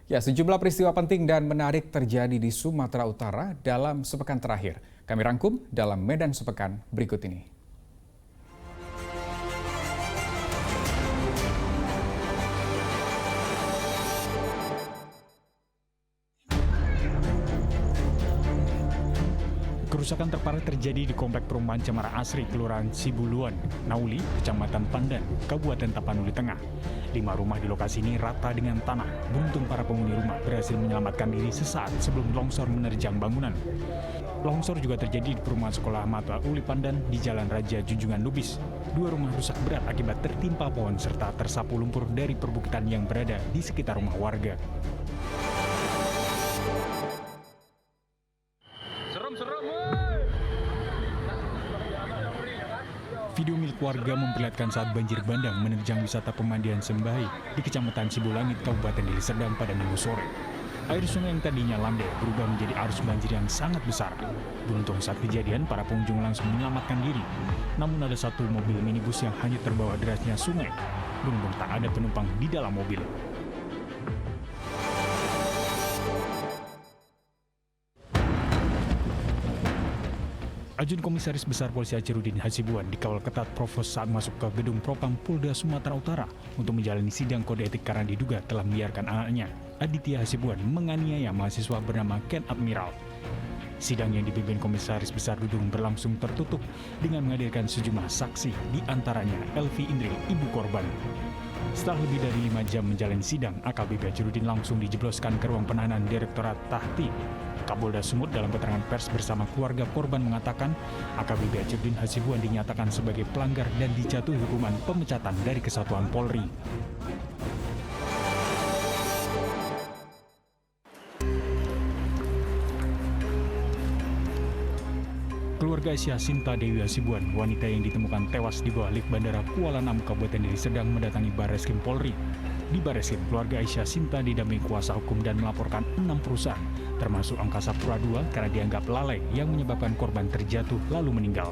Ya, sejumlah peristiwa penting dan menarik terjadi di Sumatera Utara dalam sepekan terakhir. Kami rangkum dalam Medan Sepekan berikut ini. Kerusakan terparah terjadi di Komplek Perumahan Cemara Asri, Kelurahan Sibuluan, Nauli, Kecamatan Pandan, Kabupaten Tapanuli Tengah. 5 rumah di lokasi ini rata dengan tanah. Beruntung para penghuni rumah berhasil menyelamatkan diri sesaat sebelum longsor menerjang bangunan. Longsor juga terjadi di perumahan sekolah Mata Uli Pandan di Jalan Raja Junjungan Lubis. 2 rumah rusak berat akibat tertimpa pohon serta tersapu lumpur dari perbukitan yang berada di sekitar rumah warga. Video milik warga memperlihatkan saat banjir bandang menerjang wisata pemandian Sembahi di Kecamatan Sibulangit, Kabupaten Deli Serdang pada Minggu sore. Air sungai yang tadinya landai berubah menjadi arus banjir yang sangat besar. Beruntung saat kejadian, para pengunjung langsung menyelamatkan diri. Namun ada satu mobil minibus yang hanya terbawa derasnya sungai. Beruntung tak ada penumpang di dalam mobil. Ajun Komisaris Besar Polisi Ajarudin Hasibuan dikawal ketat Provos saat masuk ke gedung Propam Polda Sumatera Utara untuk menjalani sidang kode etik karena diduga telah membiarkan anaknya, Aditya Hasibuan, menganiaya mahasiswa bernama Ken Admiral. Sidang yang dipimpin Komisaris Besar Dudung berlangsung tertutup dengan menghadirkan sejumlah saksi, di antaranya Elvi Indri, ibu korban. Setelah lebih dari 5 jam menjalani sidang, AKBP Ajarudin langsung dijebloskan ke ruang penahanan Direktorat Tahti. Kapolda Sumut dalam keterangan pers bersama keluarga korban mengatakan AKBP Ajarudin Hasibuan dinyatakan sebagai pelanggar dan dijatuhi hukuman pemecatan dari Kesatuan Polri. Keluarga Aisyah Sinta Dewi Hasibuan, wanita yang ditemukan tewas di bawah lift Bandara Kuala Namu, Kabupaten Deli Serdang, mendatangi Barreskrim Polri. Di Barreskrim, keluarga Aisyah Sinta didampingi kuasa hukum dan melaporkan 6 perusahaan, termasuk Angkasa Pura II karena dianggap lalai yang menyebabkan korban terjatuh lalu meninggal.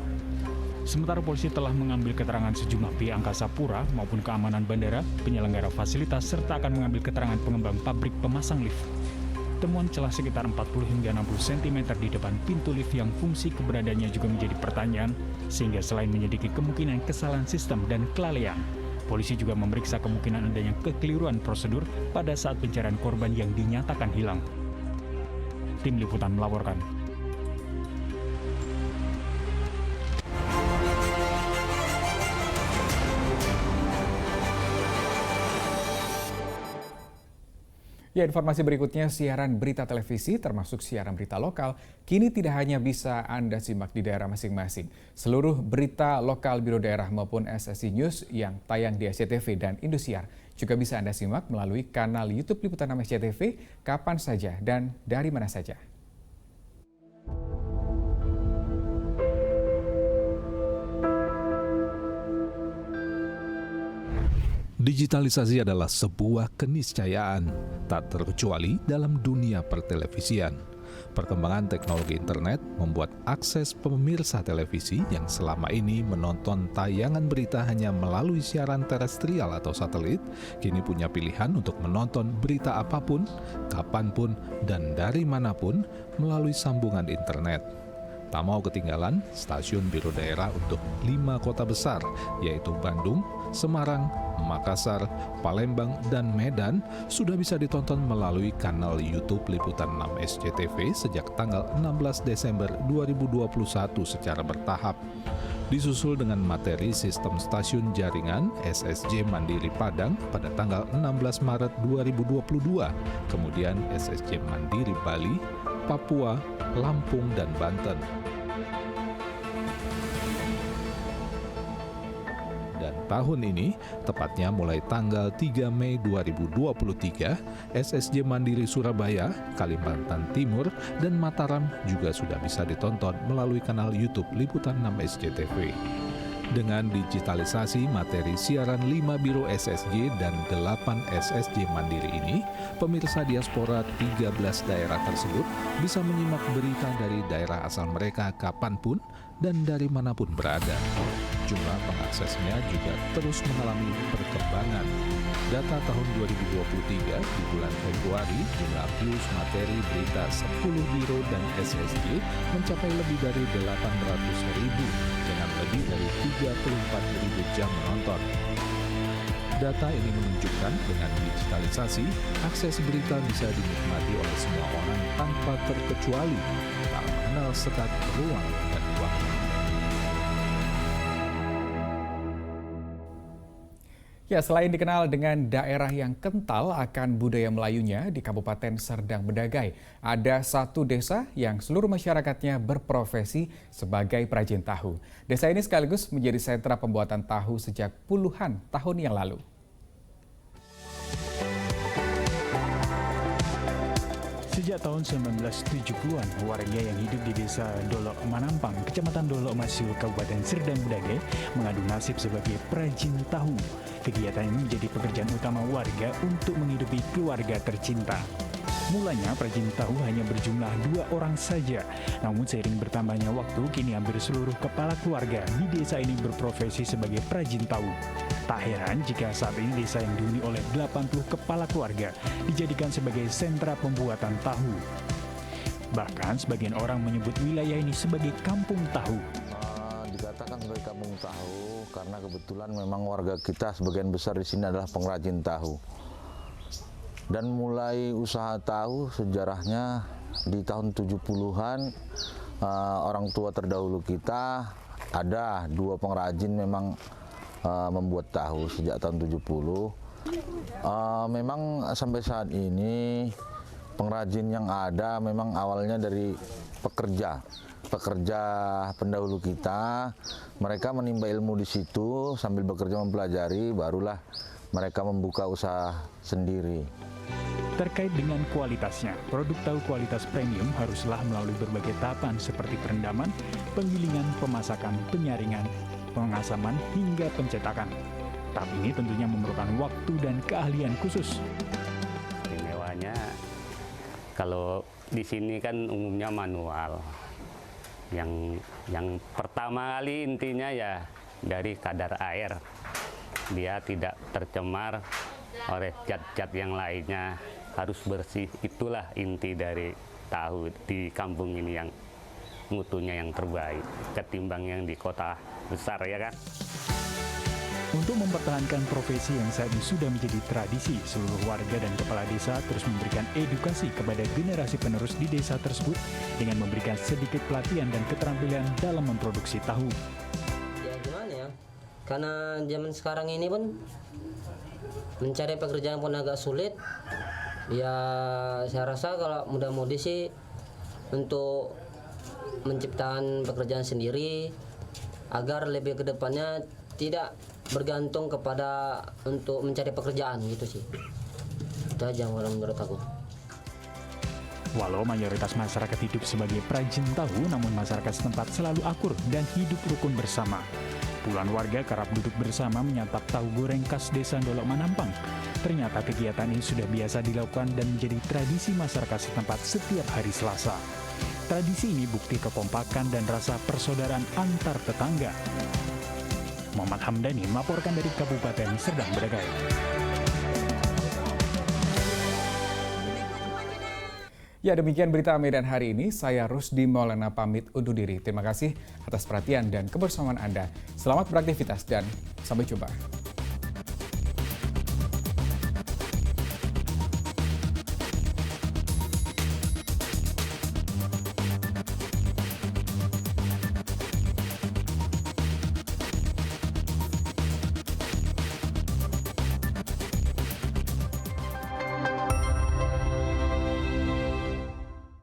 Sementara polisi telah mengambil keterangan sejumlah pihak Angkasa Pura maupun keamanan bandara, penyelenggara fasilitas, serta akan mengambil keterangan pengembang pabrik pemasang lift. Temuan celah sekitar 40 hingga 60 cm di depan pintu lift yang fungsi keberadaannya juga menjadi pertanyaan, sehingga selain menyelidiki kemungkinan kesalahan sistem dan kelalaian, polisi juga memeriksa kemungkinan adanya kekeliruan prosedur pada saat pencarian korban yang dinyatakan hilang. Tim Liputan melaporkan. Ya, informasi berikutnya, siaran berita televisi termasuk siaran berita lokal kini tidak hanya bisa Anda simak di daerah masing-masing. Seluruh berita lokal Biro Daerah maupun SSI News yang tayang di SCTV dan Indosiar juga bisa Anda simak melalui kanal YouTube Liputan 6 SCTV kapan saja dan dari mana saja. Digitalisasi adalah sebuah keniscayaan, tak terkecuali dalam dunia pertelevisian. Perkembangan teknologi internet membuat akses pemirsa televisi yang selama ini menonton tayangan berita hanya melalui siaran terestrial atau satelit, kini punya pilihan untuk menonton berita apapun, kapanpun, dan dari manapun melalui sambungan internet. Tak mau ketinggalan, stasiun Biro Daerah untuk 5 kota besar, yaitu Bandung, Semarang, Makassar, Palembang, dan Medan sudah bisa ditonton melalui kanal YouTube Liputan 6 SCTV sejak tanggal 16 Desember 2021 secara bertahap. Disusul dengan materi sistem stasiun jaringan SSJ Mandiri Padang pada tanggal 16 Maret 2022, kemudian SSJ Mandiri Bali, Papua, Lampung, dan Banten. Dan tahun ini, tepatnya mulai tanggal 3 Mei 2023, SSJ Mandiri Surabaya, Kalimantan Timur, dan Mataram juga sudah bisa ditonton melalui kanal YouTube Liputan 6 SCTV. Dengan digitalisasi materi siaran 5 biro SSJ dan 8 SSJ Mandiri ini, pemirsa diaspora 13 daerah tersebut bisa menyimak berita dari daerah asal mereka kapanpun dan dari manapun berada. jumlah pengaksesnya juga terus mengalami perkembangan. Data tahun 2023 di bulan Februari, jumlah views materi berita 10 biro dan SSJ mencapai lebih dari 800.000 dengan lebih dari 34.000 jam menonton. Data ini menunjukkan dengan digitalisasi, akses berita bisa dinikmati oleh semua orang tanpa terkecuali, tak mengenal sekat ruang dan waktu. Ya, selain dikenal dengan daerah yang kental akan budaya Melayunya di Kabupaten Serdang Bedagai, ada satu desa yang seluruh masyarakatnya berprofesi sebagai perajin tahu. Desa ini sekaligus menjadi sentra pembuatan tahu sejak puluhan tahun yang lalu. Sejak tahun 1970-an, warga yang hidup di desa Dolok Manampang, Kecamatan Dolok Masiu, Kabupaten Serdang Bedagai, mengadu nasib sebagai perajin tahu. Kegiatan ini menjadi pekerjaan utama warga untuk menghidupi keluarga tercinta. Mulanya perajin tahu hanya berjumlah 2 orang saja, namun seiring bertambahnya waktu, kini hampir seluruh kepala keluarga di desa ini berprofesi sebagai perajin tahu. Tak heran jika saat ini desa yang dihuni oleh 80 kepala keluarga dijadikan sebagai sentra pembuatan tahu. Bahkan sebagian orang menyebut wilayah ini sebagai kampung tahu. Dikatakan sebagai kampung tahu karena kebetulan memang warga kita sebagian besar di sini adalah pengrajin tahu. Dan mulai usaha tahu sejarahnya di tahun 70-an, orang tua terdahulu kita ada 2 pengrajin memang membuat tahu sejak tahun 70. Memang sampai saat ini pengrajin yang ada memang awalnya dari pekerja pendahulu kita. Mereka menimba ilmu di situ sambil bekerja mempelajari, barulah mereka membuka usaha sendiri. Terkait dengan kualitasnya, produk tahu kualitas premium haruslah melalui berbagai tahapan seperti perendaman, penggilingan, pemasakan, penyaringan, pengasaman, hingga pencetakan. Tahap ini tentunya memerlukan waktu dan keahlian khusus. Istimewanya, kalau di sini kan umumnya manual. Yang pertama kali intinya ya dari kadar air. Dia tidak tercemar oleh zat-zat yang lainnya, harus bersih. Itulah inti dari tahu di kampung ini yang mutunya yang terbaik ketimbang yang di kota besar, ya kan? Untuk mempertahankan profesi yang saat ini sudah menjadi tradisi, seluruh warga dan kepala desa terus memberikan edukasi kepada generasi penerus di desa tersebut dengan memberikan sedikit pelatihan dan keterampilan dalam memproduksi tahu. Ya gimana ya, karena zaman sekarang ini pun mencari pekerjaan pun agak sulit. Ya saya rasa kalau muda-mudi sih untuk menciptakan pekerjaan sendiri agar lebih ke depannya tidak bergantung kepada untuk mencari pekerjaan gitu sih. Itu aja menurut aku. Walau mayoritas masyarakat hidup sebagai perajin tahu, namun masyarakat setempat selalu akur dan hidup rukun bersama. Puluhan warga kerap duduk bersama menyantap tahu goreng khas desa Dolok Manampang. Ternyata kegiatan ini sudah biasa dilakukan dan menjadi tradisi masyarakat setempat setiap hari Selasa. Tradisi ini bukti kekompakan dan rasa persaudaraan antar tetangga. Muhammad Hamdani melaporkan dari Kabupaten Serdang Bedagai. Ya, demikian berita Medan hari ini. Saya Rusdi Maulana pamit undur diri. Terima kasih atas perhatian dan kebersamaan Anda. Selamat beraktivitas dan sampai jumpa.